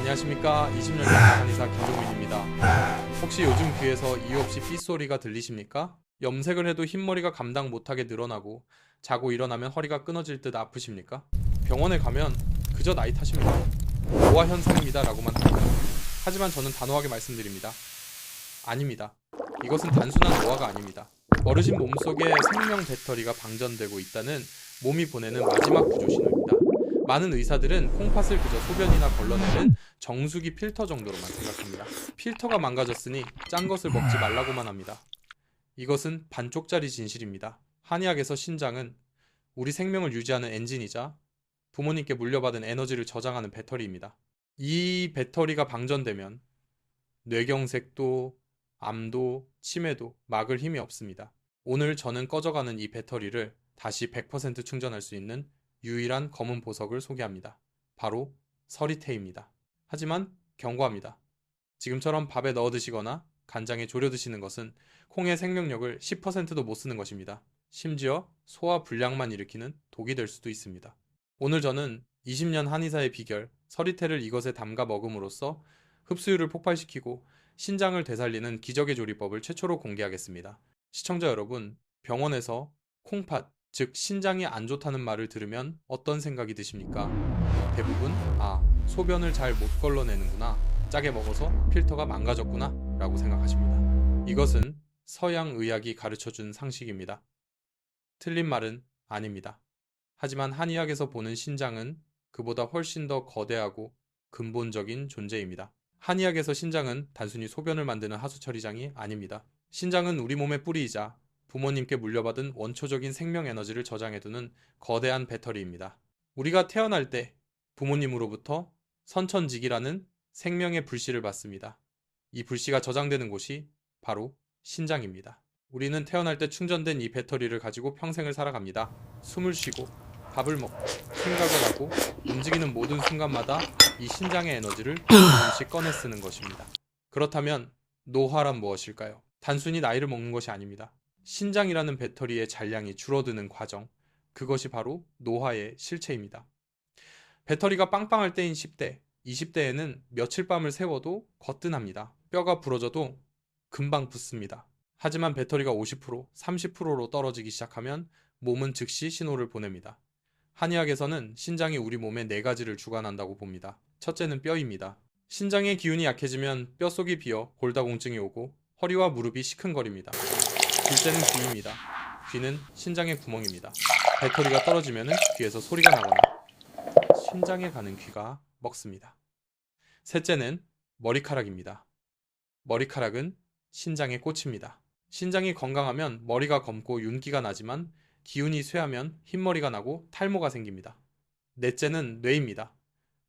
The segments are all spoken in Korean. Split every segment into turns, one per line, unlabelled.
안녕하십니까. 20년 영상 한의사 김종민입니다. 혹시 요즘 귀에서 이유 없이 삐소리가 들리십니까? 염색을 해도 흰머리가 감당 못하게 늘어나고 자고 일어나면 허리가 끊어질 듯 아프십니까? 병원에 가면 그저 나이 탓입니다. 노화 현상입니다 라고만 합니다. 하지만 저는 단호하게 말씀드립니다. 아닙니다. 이것은 단순한 노화가 아닙니다. 어르신 몸속에 생명 배터리가 방전되고 있다는 몸이 보내는 마지막 구조 신호입니다. 많은 의사들은 콩팥을 그저 소변이나 걸러내는 정수기 필터 정도로만 생각합니다. 필터가 망가졌으니 짠 것을 먹지 말라고만 합니다. 이것은 반쪽짜리 진실입니다. 한의학에서 신장은 우리 생명을 유지하는 엔진이자 부모님께 물려받은 에너지를 저장하는 배터리입니다. 이 배터리가 방전되면 뇌경색도, 암도, 치매도 막을 힘이 없습니다. 오늘 저는 꺼져가는 이 배터리를 다시 100% 충전할 수 있는 유일한 검은 보석을 소개합니다. 바로 서리태입니다. 하지만 경고합니다. 지금처럼 밥에 넣어 드시거나 간장에 졸여 드시는 것은 콩의 생명력을 10%도 못 쓰는 것입니다. 심지어 소화 불량만 일으키는 독이 될 수도 있습니다. 오늘 저는 20년 한의사의 비결 서리태를 이것에 담가 먹음으로써 흡수율을 폭발시키고 신장을 되살리는 기적의 조리법을 최초로 공개하겠습니다. 시청자 여러분, 병원에서 콩팥, 즉 신장이 안 좋다는 말을 들으면 어떤 생각이 드십니까? 대부분 소변을 잘 못 걸러내는구나, 짜게 먹어서 필터가 망가졌구나 라고 생각하십니다. 이것은 서양 의학이 가르쳐준 상식입니다. 틀린 말은 아닙니다. 하지만 한의학에서 보는 신장은 그보다 훨씬 더 거대하고 근본적인 존재입니다. 한의학에서 신장은 단순히 소변을 만드는 하수처리장이 아닙니다. 신장은 우리 몸의 뿌리이자 부모님께 물려받은 원초적인 생명 에너지를 저장해두는 거대한 배터리입니다. 우리가 태어날 때 부모님으로부터 선천직이라는 생명의 불씨를 받습니다. 이 불씨가 저장되는 곳이 바로 신장입니다. 우리는 태어날 때 충전된 이 배터리를 가지고 평생을 살아갑니다. 숨을 쉬고 밥을 먹고 생각을 하고 움직이는 모든 순간마다 이 신장의 에너지를 조금씩 꺼내 쓰는 것입니다. 그렇다면 노화란 무엇일까요? 단순히 나이를 먹는 것이 아닙니다. 신장이라는 배터리의 잔량이 줄어드는 과정, 그것이 바로 노화의 실체입니다. 배터리가 빵빵할 때인 10대, 20대에는 며칠 밤을 새워도 거뜬합니다. 뼈가 부러져도 금방 붓습니다. 하지만 배터리가 50%, 30%로 떨어지기 시작하면 몸은 즉시 신호를 보냅니다. 한의학에서는 신장이 우리 몸의 4가지를 주관한다고 봅니다. 첫째는 뼈입니다. 신장의 기운이 약해지면 뼛속이 비어 골다공증이 오고 허리와 무릎이 시큰거립니다. 둘째는 귀입니다. 귀는 신장의 구멍입니다. 배터리가 떨어지면 귀에서 소리가 나거나 신장에 가는 귀가 먹습니다. 셋째는 머리카락입니다. 머리카락은 신장의 꽃입니다. 신장이 건강하면 머리가 검고 윤기가 나지만 기운이 쇠하면 흰머리가 나고 탈모가 생깁니다. 넷째는 뇌입니다.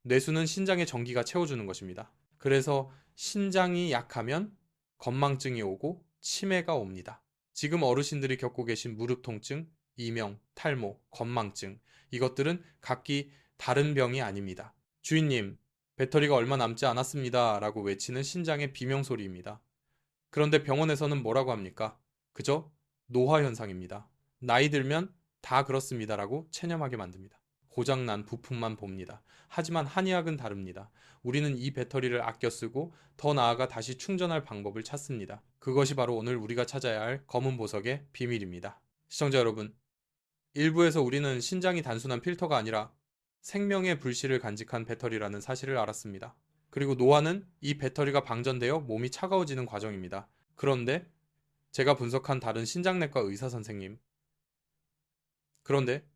뇌수는 신장의 전기가 채워주는 것입니다. 그래서 신장이 약하면 건망증이 오고 치매가 옵니다. 지금 어르신들이 겪고 계신 무릎 통증, 이명, 탈모, 건망증, 이것들은 각기 다른 병이 아닙니다. 주인님, 배터리가 얼마 남지 않았습니다 라고 외치는 신장의 비명소리입니다. 그런데 병원에서는 뭐라고 합니까? 그저 노화 현상입니다. 나이 들면 다 그렇습니다 라고 체념하게 만듭니다. 고장난 부품만 봅니다. 하지만 한의학은 다릅니다. 우리는 이 배터리를 아껴 쓰고 더 나아가 다시 충전할 방법을 찾습니다. 그것이 바로 오늘 우리가 찾아야 할 검은 보석의 비밀입니다. 시청자 여러분, 일부에서 우리는 신장이 단순한 필터가 아니라 생명의 불씨를 간직한 배터리라는 사실을 알았습니다. 그리고 노화는 이 배터리가 방전되어 몸이 차가워지는 과정입니다. 그런데 제가 분석한 다른 신장내과 의사 선생님, 그런데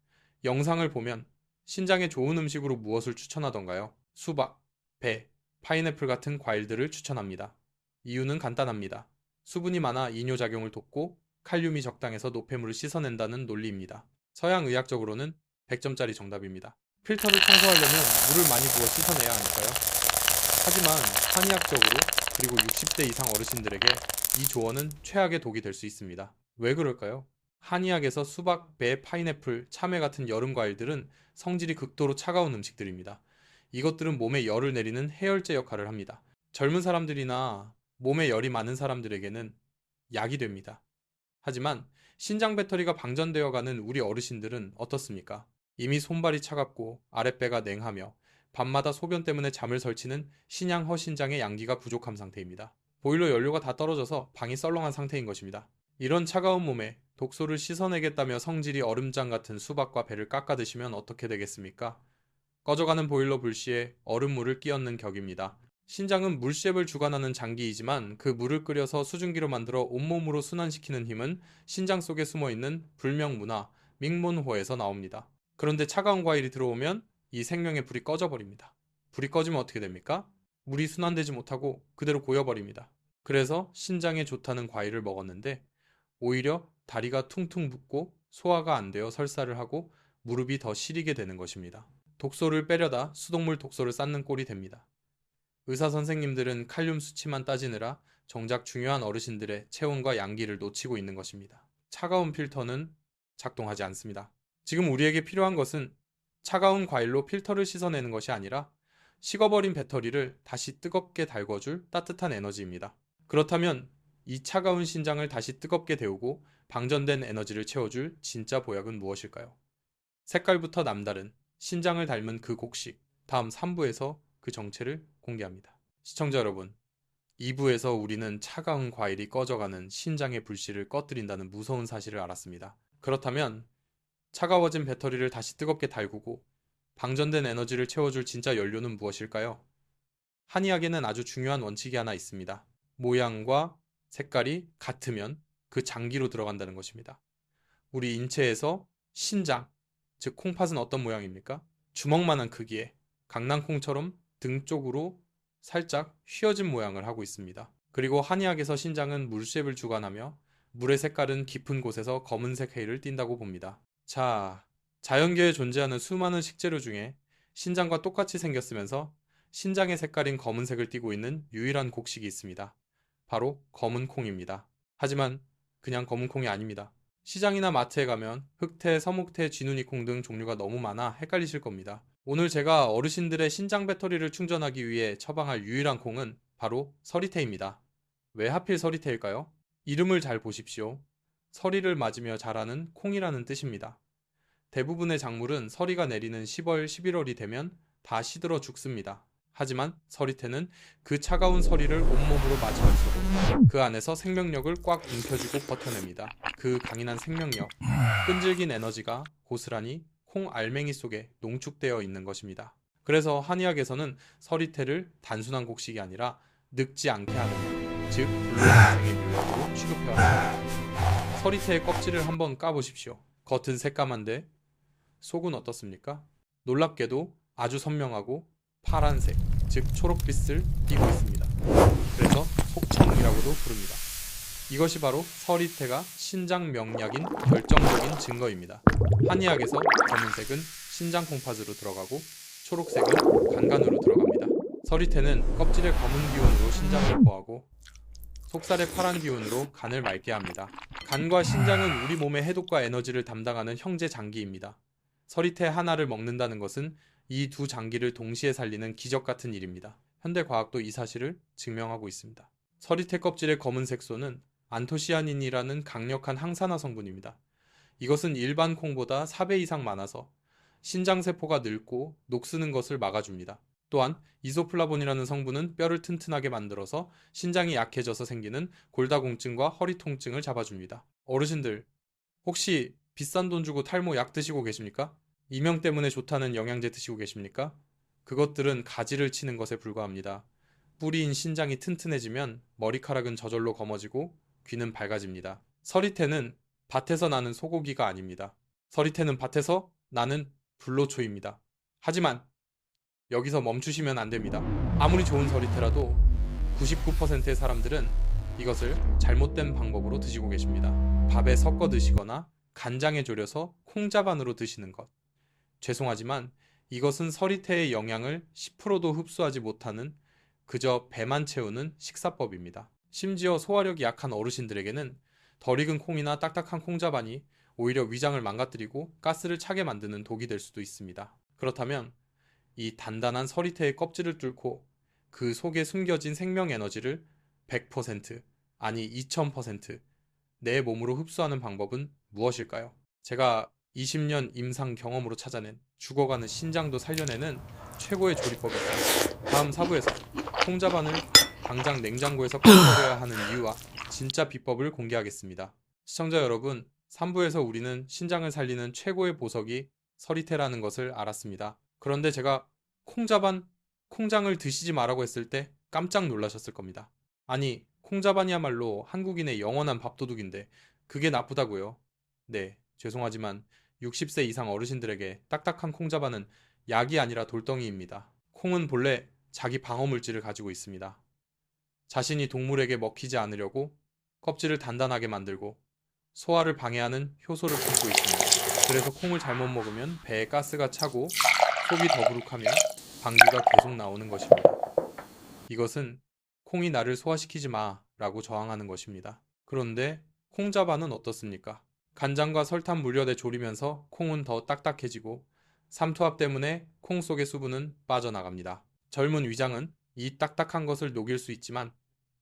영상을 보면 신장에 좋은 음식으로 무엇을 추천하던가요? 수박, 배, 파인애플 같은 과일들을 추천합니다. 이유는 간단합니다. 수분이 많아 이뇨작용을 돕고 칼륨이 적당해서 노폐물을 씻어낸다는 논리입니다. 서양 의학적으로는 100점짜리 정답입니다. 필터를 청소하려면 물을 많이 부어 씻어내야 하니까요. 하지만 한의학적으로 그리고 60대 이상 어르신들에게 이 조언은 최악의 독이 될 수 있습니다. 왜 그럴까요? 한의학에서 수박, 배, 파인애플, 참외 같은 여름 과일들은 성질이 극도로 차가운 음식들입니다. 이것들은 몸에 열을 내리는 해열제 역할을 합니다. 젊은 사람들이나 몸에 열이 많은 사람들에게는 약이 됩니다. 하지만 신장 배터리가 방전되어 가는 우리 어르신들은 어떻습니까? 이미 손발이 차갑고 아랫배가 냉하며 밤마다 소변 때문에 잠을 설치는 신양 허신장의 양기가 부족한 상태입니다. 보일러 연료가 다 떨어져서 방이 썰렁한 상태인 것입니다. 이런 차가운 몸에 독소를 씻어내겠다며 성질이 얼음장 같은 수박과 배를 깎아 드시면 어떻게 되겠습니까? 꺼져가는 보일러 불씨에 얼음물을 끼얹는 격입니다. 신장은 물시압을 주관하는 장기이지만 그 물을 끓여서 수증기로 만들어 온몸으로 순환시키는 힘은 신장 속에 숨어있는 불명문화, 밍문호에서 나옵니다. 그런데 차가운 과일이 들어오면 이 생명의 불이 꺼져버립니다. 불이 꺼지면 어떻게 됩니까? 물이 순환되지 못하고 그대로 고여버립니다. 그래서 신장에 좋다는 과일을 먹었는데 오히려 다리가 퉁퉁 붓고 소화가 안 되어 설사를 하고 무릎이 더 시리게 되는 것입니다. 독소를 빼려다 수돗물 독소를 쌓는 꼴이 됩니다. 의사 선생님들은 칼륨 수치만 따지느라 정작 중요한 어르신들의 체온과 양기를 놓치고 있는 것입니다. 차가운 필터는 작동하지 않습니다. 지금 우리에게 필요한 것은 차가운 과일로 필터를 씻어내는 것이 아니라 식어버린 배터리를 다시 뜨겁게 달궈줄 따뜻한 에너지입니다. 그렇다면 이 차가운 신장을 다시 뜨겁게 데우고 방전된 에너지를 채워줄 진짜 보약은 무엇일까요? 색깔부터 남다른 신장을 닮은 그 곡식, 다음 3부에서 그 정체를 공개합니다. 시청자 여러분, 2부에서 우리는 차가운 과일이 꺼져가는 신장의 불씨를 꺼뜨린다는 무서운 사실을 알았습니다. 그렇다면 차가워진 배터리를 다시 뜨겁게 달구고 방전된 에너지를 채워줄 진짜 연료는 무엇일까요? 한의학에는 아주 중요한 원칙이 하나 있습니다. 모양과 색깔이 같으면 그 장기로 들어간다는 것입니다. 우리 인체에서 신장, 즉 콩팥은 어떤 모양입니까? 주먹만한 크기에 강낭콩처럼 등 쪽으로 살짝 휘어진 모양을 하고 있습니다. 그리고 한의학에서 신장은 물쉐입을 주관하며 물의 색깔은 깊은 곳에서 검은색 해를 띈다고 봅니다. 자, 자연계에 존재하는 수많은 식재료 중에 신장과 똑같이 생겼으면서 신장의 색깔인 검은색을 띠고 있는 유일한 곡식이 있습니다. 바로 검은 콩입니다. 하지만 그냥 검은 콩이 아닙니다. 시장이나 마트에 가면 흑태, 서목태, 쥐눈이콩 등 종류가 너무 많아 헷갈리실 겁니다. 오늘 제가 어르신들의 신장 배터리를 충전하기 위해 처방할 유일한 콩은 바로 서리태입니다. 왜 하필 서리태일까요? 이름을 잘 보십시오. 서리를 맞으며 자라는 콩이라는 뜻입니다. 대부분의 작물은 서리가 내리는 10월, 11월이 되면 다 시들어 죽습니다. 하지만 서리태는 그 차가운 서리를 온몸으로 맞으면서도 그 안에서 생명력을 꽉 움켜쥐고 버텨냅니다. 그 강인한 생명력, 끈질긴 에너지가 고스란히 콩 알맹이 속에 농축되어 있는 것입니다. 그래서 한의학에서는 서리태를 단순한 곡식이 아니라 늙지 않게 하는, 즉 불로장생의 묘약으로 취급해왔습니다. 서리태의 껍질을 한번 까보십시오. 겉은 새까만데 속은 어떻습니까? 놀랍게도 아주 선명하고 파란색, 즉 초록빛을 띠고 있습니다. 그래서 속청이라고도 부릅니다. 이것이 바로 서리태가 신장 명약인 결정적인 증거입니다. 한의학에서 검은색은 신장 콩팥으로 들어가고 초록색은 간간으로 들어갑니다. 서리태는 껍질의 검은 기운으로 신장을 보호하고 속살의 파란 기운으로 간을 맑게 합니다. 간과 신장은 우리 몸의 해독과 에너지를 담당하는 형제 장기입니다. 서리태 하나를 먹는다는 것은 이 두 장기를 동시에 살리는 기적 같은 일입니다. 현대 과학도 이 사실을 증명하고 있습니다. 서리태 껍질의 검은 색소는 안토시아닌이라는 강력한 항산화 성분입니다. 이것은 일반 콩보다 4배 이상 많아서 신장세포가 늙고 녹쓰는 것을 막아줍니다. 또한 이소플라본이라는 성분은 뼈를 튼튼하게 만들어서 신장이 약해져서 생기는 골다공증과 허리 통증을 잡아줍니다. 어르신들, 혹시 비싼 돈 주고 탈모 약 드시고 계십니까? 이명 때문에 좋다는 영양제 드시고 계십니까? 그것들은 가지를 치는 것에 불과합니다. 뿌리인 신장이 튼튼해지면 머리카락은 저절로 검어지고 귀는 밝아집니다. 서리태는 밭에서 나는 소고기가 아닙니다. 서리태는 밭에서 나는 불로초입니다. 하지만 여기서 멈추시면 안 됩니다. 아무리 좋은 서리태라도 99%의 사람들은 이것을 잘못된 방법으로 드시고 계십니다. 밥에 섞어 드시거나 간장에 졸여서 콩자반으로 드시는 것. 죄송하지만 이것은 서리태의 영양을 10%도 흡수하지 못하는 그저 배만 채우는 식사법입니다. 심지어 소화력이 약한 어르신들에게는 덜 익은 콩이나 딱딱한 콩자반이 오히려 위장을 망가뜨리고 가스를 차게 만드는 독이 될 수도 있습니다. 그렇다면 이 단단한 서리태의 껍질을 뚫고 그 속에 숨겨진 생명 에너지를 100%, 아니 2000%내 몸으로 흡수하는 방법은 무엇일까요? 제가 20년 임상 경험으로 찾아낸 죽어가는 신장도 살려내는 최고의 조리법이죠. 다음 4부에서 콩자반을 당장 냉장고에서 꺼내버려야 하는 이유와 진짜 비법을 공개하겠습니다. 시청자 여러분, 3부에서 우리는 신장을 살리는 최고의 보석이 서리태라는 것을 알았습니다. 그런데 제가 콩자반, 콩장을 드시지 말라고 했을 때 깜짝 놀라셨을 겁니다. 아니, 콩자반이야말로 한국인의 영원한 밥도둑인데 그게 나쁘다고요? 네, 죄송하지만 60세 이상 어르신들에게 딱딱한 콩자반은 약이 아니라 돌덩이입니다. 콩은 본래 자기 방어물질을 가지고 있습니다. 자신이 동물에게 먹히지 않으려고 껍질을 단단하게 만들고 소화를 방해하는 효소를 품고 있습니다. 그래서 콩을 잘못 먹으면 배에 가스가 차고 속이 더부룩하며 방귀가 계속 나오는 것입니다. 이것은 콩이 나를 소화시키지 마 라고 저항하는 것입니다. 그런데 콩자반은 어떻습니까? 간장과 설탕 물엿에 졸이면서 콩은 더 딱딱해지고 삼투압 때문에 콩 속의 수분은 빠져나갑니다. 젊은 위장은 이 딱딱한 것을 녹일 수 있지만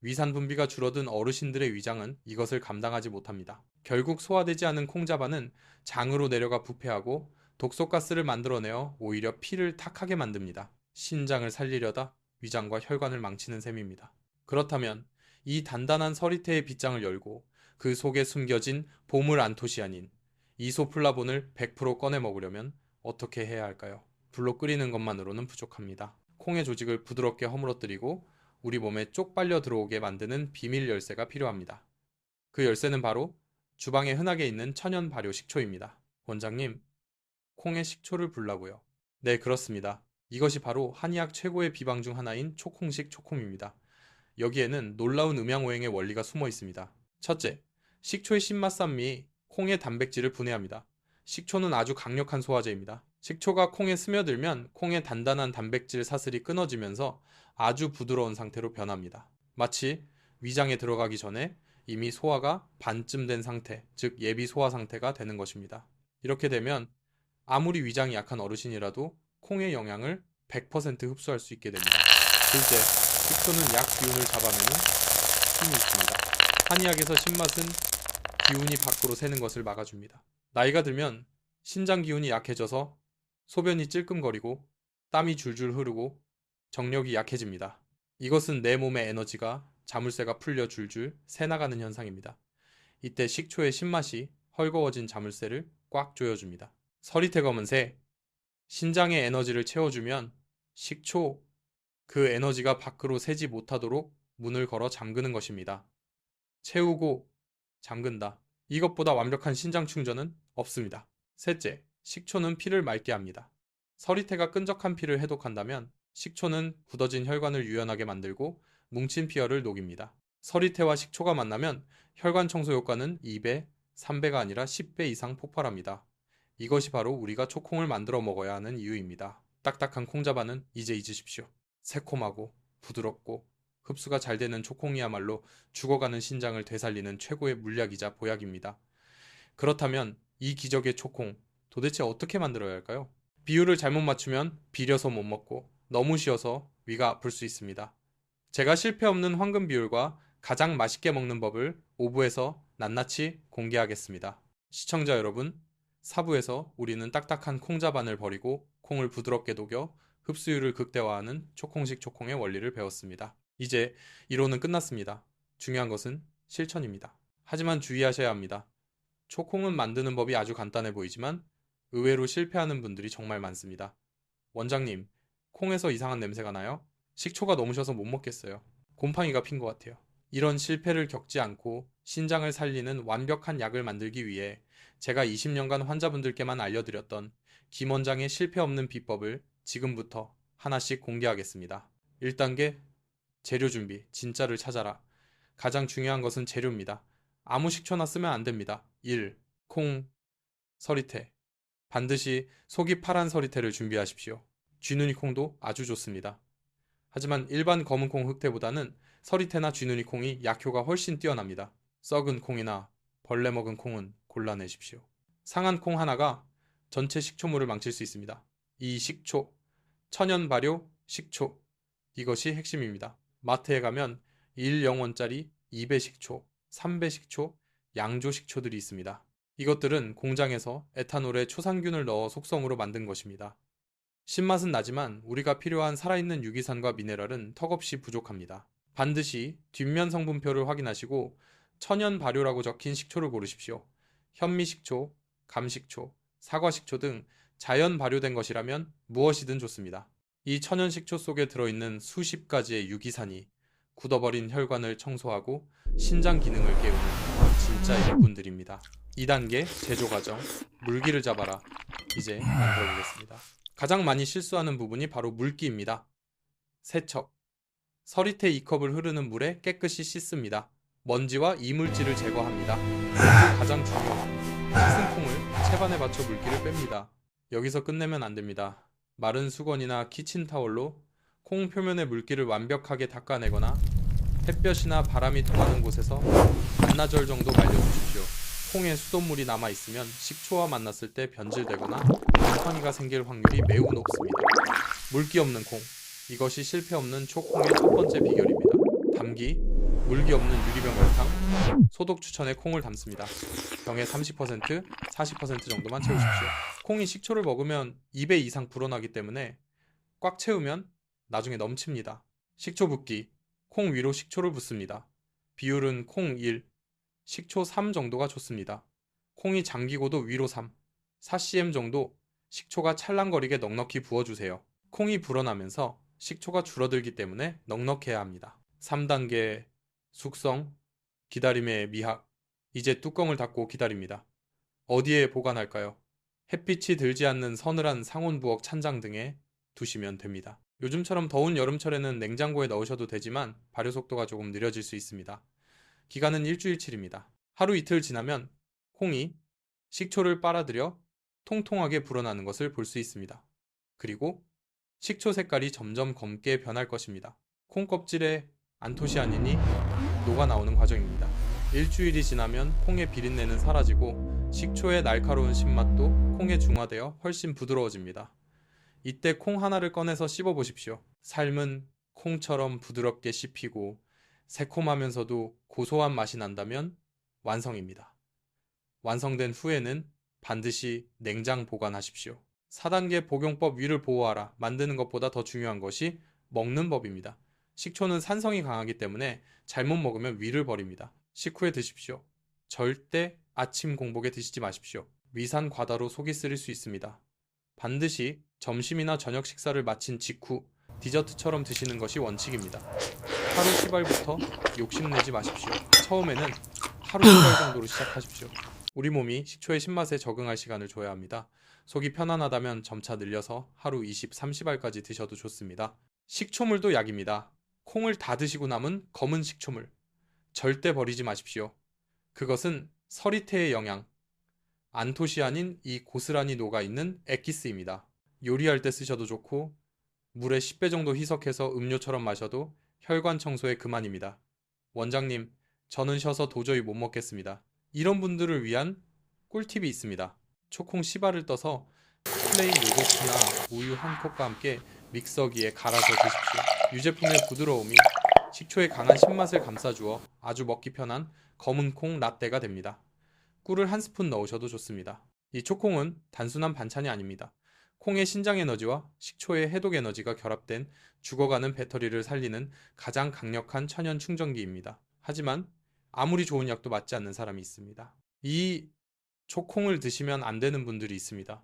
위산 분비가 줄어든 어르신들의 위장은 이것을 감당하지 못합니다. 결국 소화되지 않은 콩자반은 장으로 내려가 부패하고 독소가스를 만들어내어 오히려 피를 탁하게 만듭니다. 신장을 살리려다 위장과 혈관을 망치는 셈입니다. 그렇다면 이 단단한 서리태의 빗장을 열고 그 속에 숨겨진 보물 안토시아닌 이소플라본을 100% 꺼내 먹으려면 어떻게 해야 할까요? 불로 끓이는 것만으로는 부족합니다. 콩의 조직을 부드럽게 허물어뜨리고 우리 몸에 쪽 빨려 들어오게 만드는 비밀 열쇠가 필요합니다. 그 열쇠는 바로 주방에 흔하게 있는 천연 발효 식초입니다. 원장님, 콩에 식초를 불라고요? 네, 그렇습니다. 이것이 바로 한의학 최고의 비방 중 하나인 초콩식 초콩입니다. 여기에는 놀라운 음양오행의 원리가 숨어 있습니다. 첫째, 식초의 신맛 산미 콩의 단백질을 분해합니다. 식초는 아주 강력한 소화제입니다. 식초가 콩에 스며들면 콩의 단단한 단백질 사슬이 끊어지면서 아주 부드러운 상태로 변합니다. 마치 위장에 들어가기 전에 이미 소화가 반쯤 된 상태, 즉 예비 소화 상태가 되는 것입니다. 이렇게 되면 아무리 위장이 약한 어르신이라도 콩의 영양을 100% 흡수할 수 있게 됩니다. 둘째, 식초는 약 기운을 잡아내는 힘이 있습니다. 한의학에서 신맛은 기운이 밖으로 새는 것을 막아줍니다. 나이가 들면 신장 기운이 약해져서 소변이 찔끔거리고 땀이 줄줄 흐르고 정력이 약해집니다. 이것은 내 몸의 에너지가 자물쇠가 풀려 줄줄 새나가는 현상입니다. 이때 식초의 신맛이 헐거워진 자물쇠를 꽉 조여줍니다. 서리태 검은새, 신장의 에너지를 채워주면 식초, 그 에너지가 밖으로 새지 못하도록 문을 걸어 잠그는 것입니다. 채우고 잠근다. 이것보다 완벽한 신장 충전은 없습니다. 셋째, 식초는 피를 맑게 합니다. 서리태가 끈적한 피를 해독한다면 식초는 굳어진 혈관을 유연하게 만들고 뭉친 피열을 녹입니다. 서리태와 식초가 만나면 혈관 청소 효과는 2배, 3배가 아니라 10배 이상 폭발합니다. 이것이 바로 우리가 초콩을 만들어 먹어야 하는 이유입니다. 딱딱한 콩자반은 이제 잊으십시오. 새콤하고 부드럽고 흡수가 잘 되는 초콩이야말로 죽어가는 신장을 되살리는 최고의 물약이자 보약입니다. 그렇다면 이 기적의 초콩 도대체 어떻게 만들어야 할까요? 비율을 잘못 맞추면 비려서 못 먹고 너무 쉬어서 위가 아플 수 있습니다. 제가 실패 없는 황금 비율과 가장 맛있게 먹는 법을 5부에서 낱낱이 공개하겠습니다. 시청자 여러분, 4부에서 우리는 딱딱한 콩자반을 버리고 콩을 부드럽게 녹여 흡수율을 극대화하는 초콩식 초콩의 원리를 배웠습니다. 이제 이론은 끝났습니다. 중요한 것은 실천입니다. 하지만 주의하셔야 합니다. 초콩은 만드는 법이 아주 간단해 보이지만 의외로 실패하는 분들이 정말 많습니다. 원장님, 콩에서 이상한 냄새가 나요? 식초가 너무 셔서 못 먹겠어요. 곰팡이가 핀 것 같아요. 이런 실패를 겪지 않고 신장을 살리는 완벽한 약을 만들기 위해 제가 20년간 환자분들께만 알려드렸던 김 원장의 실패 없는 비법을 지금부터 하나씩 공개하겠습니다. 1단계, 재료 준비, 진짜를 찾아라. 가장 중요한 것은 재료입니다. 아무 식초나 쓰면 안 됩니다. 1. 콩, 서리태. 반드시 속이 파란 서리태를 준비하십시오. 쥐눈이 콩도 아주 좋습니다. 하지만 일반 검은콩 흑태보다는 서리태나 쥐눈이 콩이 약효가 훨씬 뛰어납니다. 썩은 콩이나 벌레 먹은 콩은 골라내십시오. 상한 콩 하나가 전체 식초물을 망칠 수 있습니다. 이 식초, 천연 발효 식초, 이것이 핵심입니다. 마트에 가면 1영원짜리 2배 식초, 3배 식초, 양조 식초들이 있습니다. 이것들은 공장에서 에탄올에 초상균을 넣어 속성으로 만든 것입니다. 신맛은 나지만 우리가 필요한 살아있는 유기산과 미네랄은 턱없이 부족합니다. 반드시 뒷면 성분표를 확인하시고 천연 발효라고 적힌 식초를 고르십시오. 현미식초, 감식초, 사과식초 등 자연 발효된 것이라면 무엇이든 좋습니다. 이 천연 식초 속에 들어있는 수십 가지의 유기산이 굳어버린 혈관을 청소하고 신장 기능을 깨우는 진짜 일꾼들입니다. 2단계 제조 과정, 물기를 잡아라. 이제 만들어 보겠습니다. 가장 많이 실수하는 부분이 바로 물기입니다. 세척. 서리태 2컵을 흐르는 물에 깨끗이 씻습니다. 먼지와 이물질을 제거합니다. 그리고 가장 중요한 씻은 콩을 채반에 받쳐 물기를 뺍니다. 여기서 끝내면 안 됩니다. 마른 수건이나 키친타올로 콩 표면의 물기를 완벽하게 닦아내거나 햇볕이나 바람이 통하는 곳에서 반나절 정도 말려주십시오. 콩에 수돗물이 남아있으면 식초와 만났을 때 변질되거나 곰팡이가 생길 확률이 매우 높습니다. 물기 없는 콩. 이것이 실패 없는 초콩의 첫 번째 비결입니다. 담기, 물기 없는 유리병 열탕, 소독 추천에 콩을 담습니다. 병의 30%, 40% 정도만 채우십시오. 콩이 식초를 먹으면 2배 이상 불어나기 때문에 꽉 채우면 나중에 넘칩니다. 식초 붓기, 콩 위로 식초를 붓습니다. 비율은 콩 1, 식초 3 정도가 좋습니다. 콩이 잠기고도 위로 3, 4cm 정도 식초가 찰랑거리게 넉넉히 부어주세요. 콩이 불어나면서 식초가 줄어들기 때문에 넉넉해야 합니다. 3단계 숙성, 기다림의 미학. 이제 뚜껑을 닫고 기다립니다. 어디에 보관할까요? 햇빛이 들지 않는 서늘한 상온 부엌 찬장 등에 두시면 됩니다. 요즘처럼 더운 여름철에는 냉장고에 넣으셔도 되지만 발효 속도가 조금 느려질 수 있습니다. 기간은 일주일치입니다. 하루 이틀 지나면 콩이 식초를 빨아들여 통통하게 불어나는 것을 볼 수 있습니다. 그리고 식초 색깔이 점점 검게 변할 것입니다. 콩 껍질에 안토시아닌이 녹아나오는 과정입니다. 일주일이 지나면 콩의 비린내는 사라지고 식초의 날카로운 신맛도 콩에 중화되어 훨씬 부드러워집니다. 이때 콩 하나를 꺼내서 씹어보십시오. 삶은 콩처럼 부드럽게 씹히고 새콤하면서도 고소한 맛이 난다면 완성입니다. 완성된 후에는 반드시 냉장 보관하십시오. 4단계 복용법 위를 보호하라. 만드는 것보다 더 중요한 것이 먹는 법입니다. 식초는 산성이 강하기 때문에 잘못 먹으면 위를 버립니다. 식후에 드십시오. 절대 아침 공복에 드시지 마십시오. 위산 과다로 속이 쓰릴 수 있습니다. 반드시 점심이나 저녁 식사를 마친 직후 디저트처럼 드시는 것이 원칙입니다. 하루 시발부터 욕심내지 마십시오. 처음에는 하루 시발 정도로 시작하십시오. 우리 몸이 식초의 신맛에 적응할 시간을 줘야 합니다. 속이 편안하다면 점차 늘려서 하루 20, 30알까지 드셔도 좋습니다. 식초물도 약입니다. 콩을 다 드시고 남은 검은 식초물. 절대 버리지 마십시오. 그것은 서리태의 영양, 안토시아닌 이 고스란히 녹아있는 엑기스입니다. 요리할 때 쓰셔도 좋고 물에 10배 정도 희석해서 음료처럼 마셔도 혈관 청소에 그만입니다. 원장님, 저는 쉬어서 도저히 못 먹겠습니다. 이런 분들을 위한 꿀팁이 있습니다. 초콩 씨발을 떠서 플레인 요거트나 우유 한 컵과 함께 믹서기에 갈아서 드십시오. 유제품의 부드러움이 식초의 강한 신맛을 감싸주어 아주 먹기 편한 검은 콩 라떼가 됩니다. 꿀을 한 스푼 넣으셔도 좋습니다. 이 초콩은 단순한 반찬이 아닙니다. 콩의 신장 에너지와 식초의 해독 에너지가 결합된 죽어가는 배터리를 살리는 가장 강력한 천연 충전기입니다. 하지만 아무리 좋은 약도 맞지 않는 사람이 있습니다. 이 초콩을 드시면 안 되는 분들이 있습니다.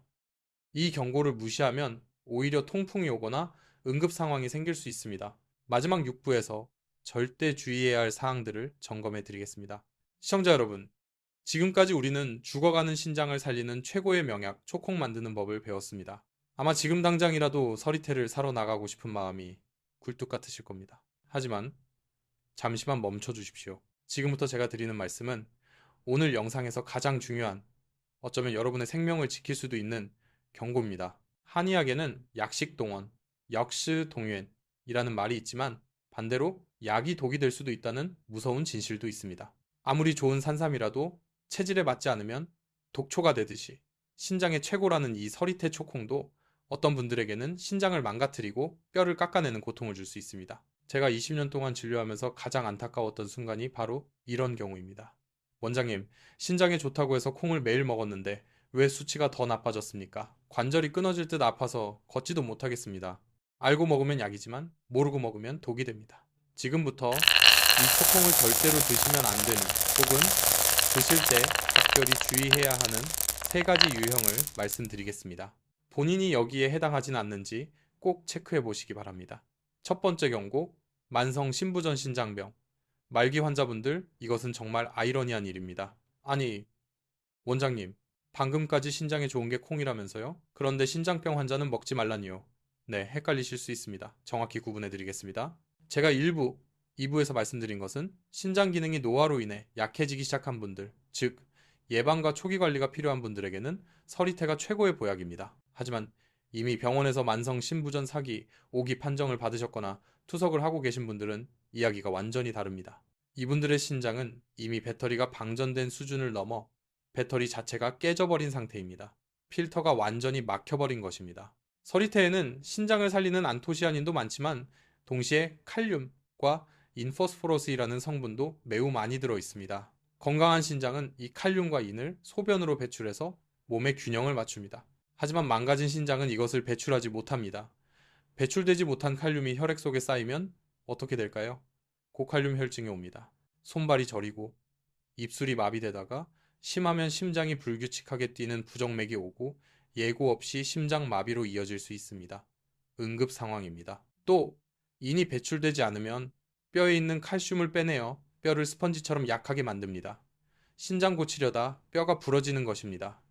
이 경고를 무시하면 오히려 통풍이 오거나 응급 상황이 생길 수 있습니다. 마지막 6부에서 절대 주의해야 할 사항들을 점검해 드리겠습니다. 시청자 여러분, 지금까지 우리는 죽어가는 신장을 살리는 최고의 명약 초콩 만드는 법을 배웠습니다. 아마 지금 당장이라도 서리태를 사러 나가고 싶은 마음이 굴뚝 같으실 겁니다. 하지만 잠시만 멈춰 주십시오. 지금부터 제가 드리는 말씀은 오늘 영상에서 가장 중요한, 어쩌면 여러분의 생명을 지킬 수도 있는 경고입니다. 한의학에는 약식동원, 역시동源이라는 말이 있지만 반대로 약이 독이 될 수도 있다는 무서운 진실도 있습니다. 아무리 좋은 산삼이라도 체질에 맞지 않으면 독초가 되듯이 신장의 최고라는 이 서리태 초콩도 어떤 분들에게는 신장을 망가뜨리고 뼈를 깎아내는 고통을 줄 수 있습니다. 제가 20년 동안 진료하면서 가장 안타까웠던 순간이 바로 이런 경우입니다. 원장님, 신장에 좋다고 해서 콩을 매일 먹었는데 왜 수치가 더 나빠졌습니까? 관절이 끊어질 듯 아파서 걷지도 못하겠습니다. 알고 먹으면 약이지만 모르고 먹으면 독이 됩니다. 지금부터 이 초콩을 절대로 드시면 안 되는 혹은 드실 때 각별히 주의해야 하는 세 가지 유형을 말씀드리겠습니다. 본인이 여기에 해당하진 않는지 꼭 체크해 보시기 바랍니다. 첫 번째 경고, 만성 신부전 신장병. 말기 환자분들, 이것은 정말 아이러니한 일입니다. 아니, 원장님, 방금까지 신장에 좋은 게 콩이라면서요? 그런데 신장병 환자는 먹지 말라니요. 네, 헷갈리실 수 있습니다. 정확히 구분해 드리겠습니다. 제가 2부에서 말씀드린 것은 신장 기능이 노화로 인해 약해지기 시작한 분들, 즉 예방과 초기 관리가 필요한 분들에게는 서리태가 최고의 보약입니다. 하지만 이미 병원에서 만성 신부전 4기, 5기 판정을 받으셨거나 투석을 하고 계신 분들은 이야기가 완전히 다릅니다. 이분들의 신장은 이미 배터리가 방전된 수준을 넘어 배터리 자체가 깨져버린 상태입니다. 필터가 완전히 막혀버린 것입니다. 서리태에는 신장을 살리는 안토시아닌도 많지만 동시에 칼륨과 인포스포러스이라는 성분도 매우 많이 들어 있습니다. 건강한 신장은 이 칼륨과 인을 소변으로 배출해서 몸의 균형을 맞춥니다. 하지만 망가진 신장은 이것을 배출하지 못합니다. 배출되지 못한 칼륨이 혈액 속에 쌓이면 어떻게 될까요? 고칼륨 혈증이 옵니다. 손발이 저리고 입술이 마비되다가 심하면 심장이 불규칙하게 뛰는 부정맥이 오고 예고 없이 심장 마비로 이어질 수 있습니다. 응급 상황입니다. 또 인이 배출되지 않으면 뼈에 있는 칼슘을 빼내어 뼈를 스펀지처럼 약하게 만듭니다. 신장 고치려다 뼈가 부러지는 것입니다.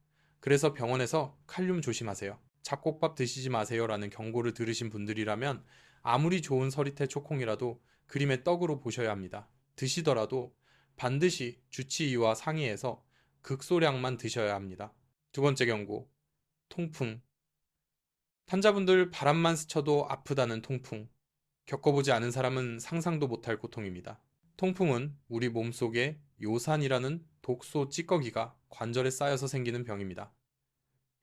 그래서 병원에서 칼륨 조심하세요. 잡곡밥 드시지 마세요 라는 경고를 들으신 분들이라면 아무리 좋은 서리태 초콩이라도 그림의 떡으로 보셔야 합니다. 드시더라도 반드시 주치의와 상의해서 극소량만 드셔야 합니다. 두 번째 경고, 통풍. 환자분들 바람만 스쳐도 아프다는 통풍. 겪어보지 않은 사람은 상상도 못할 고통입니다. 통풍은 우리 몸속에 요산이라는 독소 찌꺼기가 관절에 쌓여서 생기는 병입니다.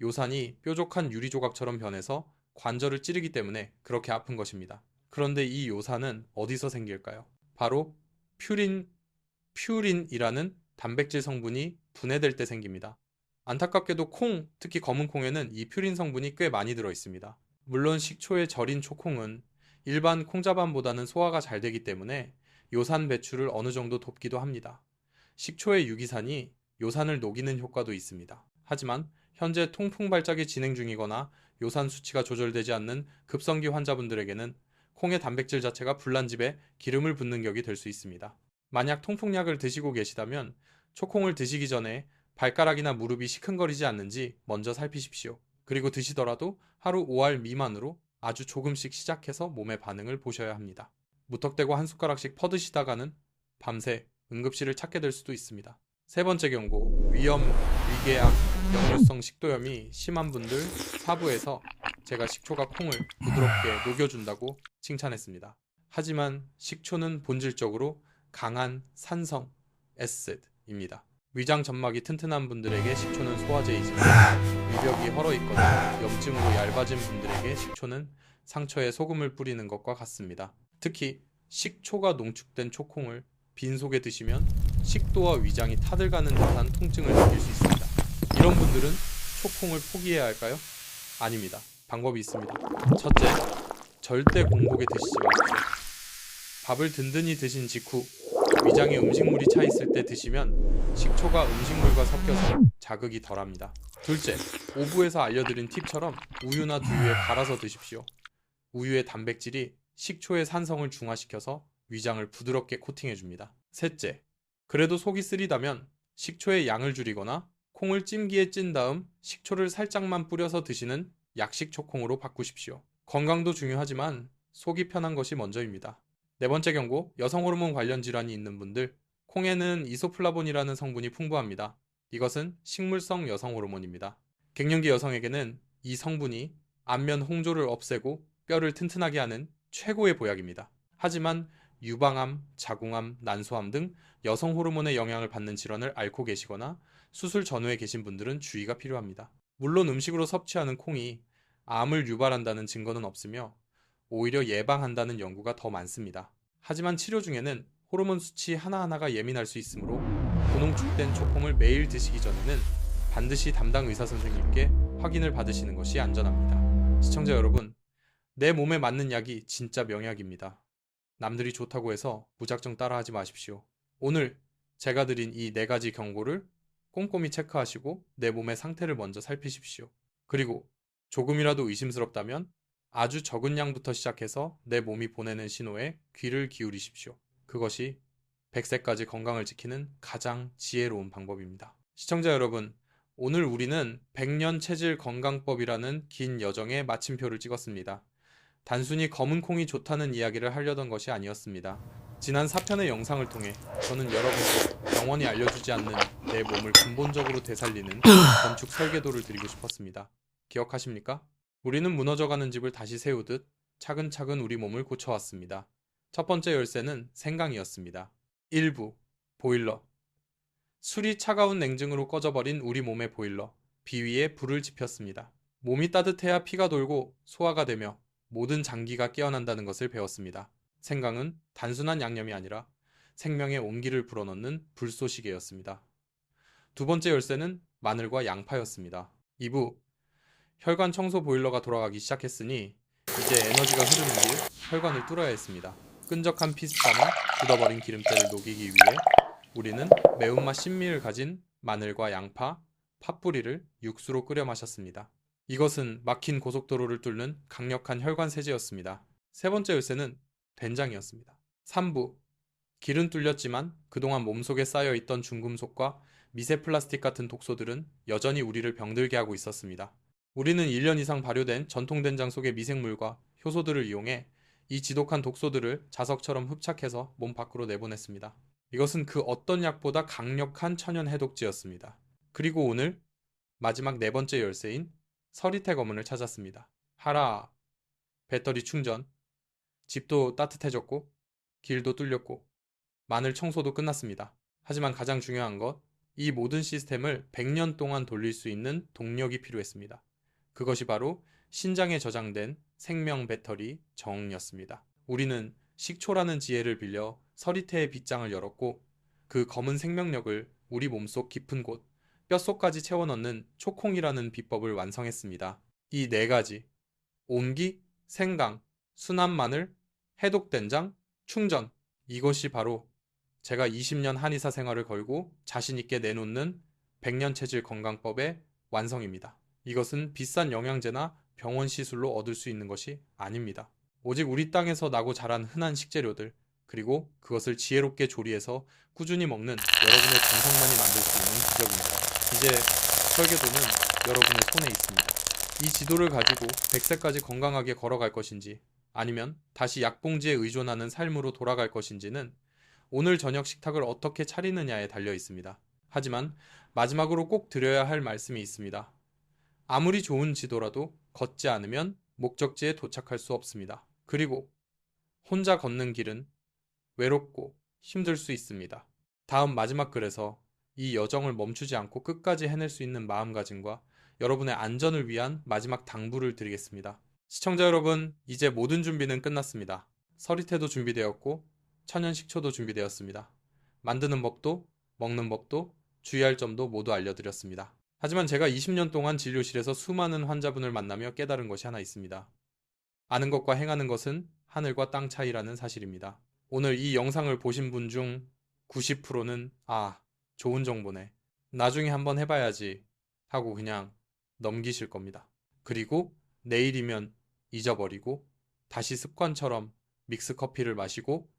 요산이 뾰족한 유리 조각처럼 변해서 관절을 찌르기 때문에 그렇게 아픈 것입니다. 그런데 이 요산은 어디서 생길까요? 바로 퓨린이라는 단백질 성분이 분해될 때 생깁니다. 안타깝게도 콩, 특히 검은 콩에는 이 퓨린 성분이 꽤 많이 들어 있습니다. 물론 식초에 절인 초콩은 일반 콩자반보다는 소화가 잘 되기 때문에 요산 배출을 어느 정도 돕기도 합니다. 식초의 유기산이 요산을 녹이는 효과도 있습니다. 하지만 현재 통풍 발작이 진행 중이거나 요산 수치가 조절되지 않는 급성기 환자분들에게는 콩의 단백질 자체가 불난집에 기름을 붓는 격이 될 수 있습니다. 만약 통풍약을 드시고 계시다면 초콩을 드시기 전에 발가락이나 무릎이 시큰거리지 않는지 먼저 살피십시오. 그리고 드시더라도 하루 5알 미만으로 아주 조금씩 시작해서 몸의 반응을 보셔야 합니다. 무턱대고 한 숟가락씩 퍼드시다가는 밤새 응급실을 찾게 될 수도 있습니다. 세 번째 경고, 위염, 위궤양, 역류성 식도염이 심한 분들 4부에서 제가 식초가 콩을 부드럽게 녹여준다고 칭찬했습니다. 하지만 식초는 본질적으로 강한 산성, 에시드입니다. 위장 점막이 튼튼한 분들에게 식초는 소화제이지만 위벽이 헐어있거나 염증으로 얇아진 분들에게 식초는 상처에 소금을 뿌리는 것과 같습니다. 특히 식초가 농축된 초콩을 빈속에 드시면 식도와 위장이 타들가는 듯한 통증을 느낄 수 있습니다. 이런 분들은 초콩을 포기해야 할까요? 아닙니다. 방법이 있습니다. 첫째, 절대 공복에 드시지 마십시오. 밥을 든든히 드신 직후 위장에 음식물이 차 있을 때 드시면 식초가 음식물과 섞여서 자극이 덜합니다. 둘째, 오부에서 알려드린 팁처럼 우유나 두유에 갈아서 드십시오. 우유의 단백질이 식초의 산성을 중화시켜서 위장을 부드럽게 코팅해줍니다. 셋째, 그래도 속이 쓰리다면 식초의 양을 줄이거나 콩을 찜기에 찐 다음 식초를 살짝만 뿌려서 드시는 약식 초콩으로 바꾸십시오. 건강도 중요하지만 속이 편한 것이 먼저입니다. 네 번째 경고, 여성 호르몬 관련 질환이 있는 분들, 콩에는 이소플라본이라는 성분이 풍부합니다. 이것은 식물성 여성 호르몬입니다. 갱년기 여성에게는 이 성분이 안면 홍조를 없애고 뼈를 튼튼하게 하는 최고의 보약입니다. 하지만 유방암, 자궁암, 난소암 등 여성 호르몬의 영향을 받는 질환을 앓고 계시거나 수술 전후에 계신 분들은 주의가 필요합니다. 물론 음식으로 섭취하는 콩이 암을 유발한다는 증거는 없으며 오히려 예방한다는 연구가 더 많습니다. 하지만 치료 중에는 호르몬 수치 하나하나가 예민할 수 있으므로 고농축된 초콩을 매일 드시기 전에는 반드시 담당 의사 선생님께 확인을 받으시는 것이 안전합니다. 시청자 여러분, 내 몸에 맞는 약이 진짜 명약입니다. 남들이 좋다고 해서 무작정 따라하지 마십시오. 오늘 제가 드린 이 4가지 경고를 꼼꼼히 체크하시고 내 몸의 상태를 먼저 살피십시오. 그리고 조금이라도 의심스럽다면 아주 적은 양부터 시작해서 내 몸이 보내는 신호에 귀를 기울이십시오. 그것이 100세까지 건강을 지키는 가장 지혜로운 방법입니다. 시청자 여러분, 오늘 우리는 100년 체질 건강법이라는 긴 여정에 마침표를 찍었습니다. 단순히 검은 콩이 좋다는 이야기를 하려던 것이 아니었습니다. 지난 4편의 영상을 통해 저는 여러분께 병원이 알려주지 않는 내 몸을 근본적으로 되살리는 건축 설계도를 드리고 싶었습니다. 기억하십니까? 우리는 무너져가는 집을 다시 세우듯 차근차근 우리 몸을 고쳐왔습니다. 첫 번째 열쇠는 생강이었습니다. 1부, 보일러. 술이 차가운 냉증으로 꺼져버린 우리 몸의 보일러, 비위에 불을 지폈습니다. 몸이 따뜻해야 피가 돌고 소화가 되며 모든 장기가 깨어난다는 것을 배웠습니다. 생강은 단순한 양념이 아니라 생명의 온기를 불어넣는 불쏘시개였습니다. 두 번째 열쇠는 마늘과 양파였습니다. 2부, 혈관 청소 보일러가 돌아가기 시작했으니 이제 에너지가 흐르는 길, 혈관을 뚫어야 했습니다. 끈적한 피스타나 굳어버린 기름때를 녹이기 위해 우리는 매운맛 신미를 가진 마늘과 양파, 팥뿌리를 육수로 끓여 마셨습니다. 이것은 막힌 고속도로를 뚫는 강력한 혈관 세제였습니다. 세 번째 열쇠는 된장이었습니다. 3부, 길은 뚫렸지만 그동안 몸속에 쌓여있던 중금속과 미세 플라스틱 같은 독소들은 여전히 우리를 병들게 하고 있었습니다. 우리는 1년 이상 발효된 전통 된장 속의 미생물과 효소들을 이용해 이 지독한 독소들을 자석처럼 흡착해서 몸 밖으로 내보냈습니다. 이것은 그 어떤 약보다 강력한 천연 해독제였습니다. 그리고 오늘 마지막 4번째 열쇠인 서리태 거문을 찾았습니다. 하라, 배터리 충전, 집도 따뜻해졌고 길도 뚫렸고 마늘 청소도 끝났습니다. 하지만 가장 중요한 것, 이 모든 시스템을 100년 동안 돌릴 수 있는 동력이 필요했습니다. 그것이 바로 신장에 저장된 생명 배터리 정이었습니다. 우리는 식초라는 지혜를 빌려 서리태의 빗장을 열었고 그 검은 생명력을 우리 몸속 깊은 곳, 뼛속까지 채워 넣는 초콩이라는 비법을 완성했습니다. 이 4가지, 온기, 생강, 순한 마늘, 해독된장, 충전, 이것이 바로 제가 20년 한의사 생활을 걸고 자신있게 내놓는 100년 체질 건강법의 완성입니다. 이것은 비싼 영양제나 병원 시술로 얻을 수 있는 것이 아닙니다. 오직 우리 땅에서 나고 자란 흔한 식재료들, 그리고 그것을 지혜롭게 조리해서 꾸준히 먹는 여러분의 정성만이 만들 수 있는 기적입니다. 이제 설계도는 여러분의 손에 있습니다. 이 지도를 가지고 100세까지 건강하게 걸어갈 것인지 아니면 다시 약봉지에 의존하는 삶으로 돌아갈 것인지는 오늘 저녁 식탁을 어떻게 차리느냐에 달려 있습니다. 하지만 마지막으로 꼭 드려야 할 말씀이 있습니다. 아무리 좋은 지도라도 걷지 않으면 목적지에 도착할 수 없습니다. 그리고 혼자 걷는 길은 외롭고 힘들 수 있습니다. 다음 마지막 글에서 이 여정을 멈추지 않고 끝까지 해낼 수 있는 마음가짐과 여러분의 안전을 위한 마지막 당부를 드리겠습니다. 시청자 여러분, 이제 모든 준비는 끝났습니다. 서리태도 준비되었고 천연 식초도 준비되었습니다. 만드는 법도 먹는 법도 주의할 점도 모두 알려드렸습니다. 하지만 제가 20년 동안 진료실에서 수많은 환자분을 만나며 깨달은 것이 하나 있습니다. 아는 것과 행하는 것은 하늘과 땅 차이라는 사실입니다. 오늘 이 영상을 보신 분 중 90%는 좋은 정보네, 나중에 한번 해봐야지 하고 그냥 넘기실 겁니다. 그리고 내일이면 잊어버리고 다시 습관처럼 믹스커피를 마시고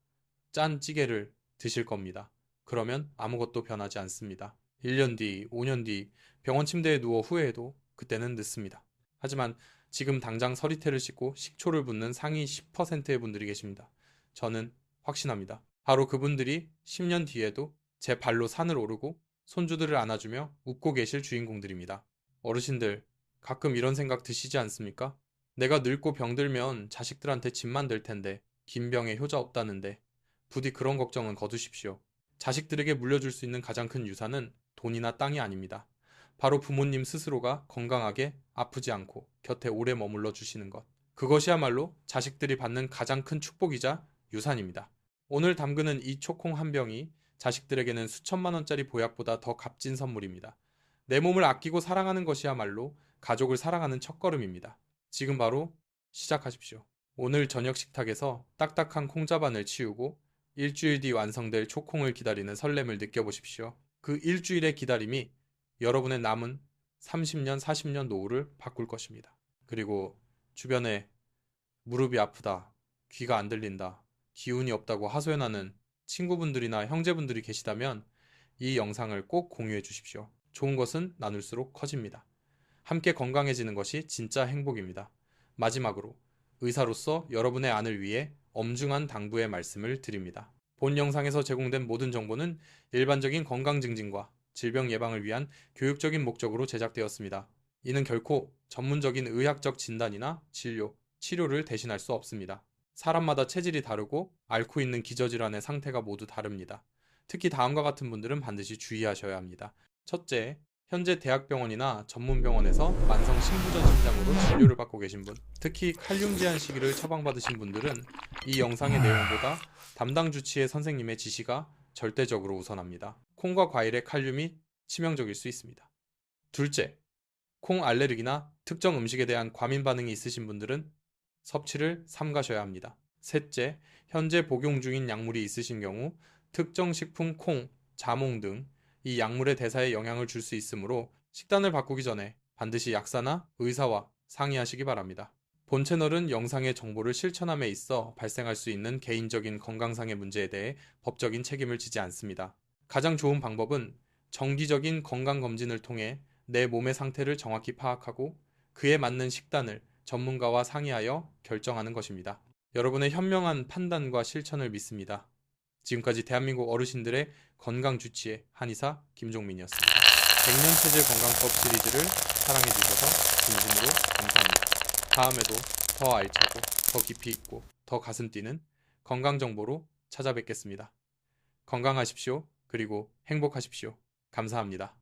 짠 찌개를 드실 겁니다. 그러면 아무것도 변하지 않습니다. 1년 뒤, 5년 뒤 병원 침대에 누워 후회해도 그때는 늦습니다. 하지만 지금 당장 서리태를 씻고 식초를 붓는 상위 10%의 분들이 계십니다. 저는 확신합니다. 바로 그분들이 10년 뒤에도 제 발로 산을 오르고 손주들을 안아주며 웃고 계실 주인공들입니다. 어르신들, 가끔 이런 생각 드시지 않습니까? 내가 늙고 병들면 자식들한테 짐만 될 텐데, 긴 병에 효자 없다는데, 부디 그런 걱정은 거두십시오. 자식들에게 물려줄 수 있는 가장 큰 유산은 돈이나 땅이 아닙니다. 바로 부모님 스스로가 건강하게 아프지 않고 곁에 오래 머물러 주시는 것. 그것이야말로 자식들이 받는 가장 큰 축복이자 유산입니다. 오늘 담그는 이 초콩 한 병이 자식들에게는 수천만 원짜리 보약보다 더 값진 선물입니다. 내 몸을 아끼고 사랑하는 것이야말로 가족을 사랑하는 첫걸음입니다. 지금 바로 시작하십시오. 오늘 저녁 식탁에서 딱딱한 콩자반을 치우고 일주일 뒤 완성될 초콩을 기다리는 설렘을 느껴보십시오. 그 일주일의 기다림이 여러분의 남은 30년, 40년 노후를 바꿀 것입니다. 그리고 주변에 무릎이 아프다, 귀가 안 들린다, 기운이 없다고 하소연하는 친구분들이나 형제분들이 계시다면 이 영상을 꼭 공유해 주십시오. 좋은 것은 나눌수록 커집니다. 함께 건강해지는 것이 진짜 행복입니다. 마지막으로 의사로서 여러분의 안을 위해 엄중한 당부의 말씀을 드립니다. 본 영상에서 제공된 모든 정보는 일반적인 건강 증진과 질병 예방을 위한 교육적인 목적으로 제작되었습니다. 이는 결코 전문적인 의학적 진단이나 진료, 치료를 대신할 수 없습니다. 사람마다 체질이 다르고 앓고 있는 기저질환의 상태가 모두 다릅니다. 특히 다음과 같은 분들은 반드시 주의하셔야 합니다. 첫째, 현재 대학병원이나 전문병원에서 만성 신부전 심장으로 진료를 받고 계신 분, 특히 칼륨 제한 시기를 처방받으신 분들은 이 영상의 내용보다 담당 주치의 선생님의 지시가 절대적으로 우선합니다. 콩과 과일의 칼륨이 치명적일 수 있습니다. 둘째, 콩 알레르기나 특정 음식에 대한 과민 반응이 있으신 분들은 섭취를 삼가셔야 합니다. 셋째, 현재 복용 중인 약물이 있으신 경우 특정 식품 콩, 자몽 등 이 약물의 대사에 영향을 줄 수 있으므로 식단을 바꾸기 전에 반드시 약사나 의사와 상의하시기 바랍니다. 본 채널은 영상의 정보를 실천함에 있어 발생할 수 있는 개인적인 건강상의 문제에 대해 법적인 책임을 지지 않습니다. 가장 좋은 방법은 정기적인 건강검진을 통해 내 몸의 상태를 정확히 파악하고 그에 맞는 식단을 전문가와 상의하여 결정하는 것입니다. 여러분의 현명한 판단과 실천을 믿습니다. 지금까지 대한민국 어르신들의 건강주치의 한의사 김종민이었습니다. 100년 체질 건강법 시리즈를 사랑해주셔서 진심으로 감사합니다. 다음에도 더 알차고 더 깊이 있고 더 가슴 뛰는 건강정보로 찾아뵙겠습니다. 건강하십시오. 그리고 행복하십시오. 감사합니다.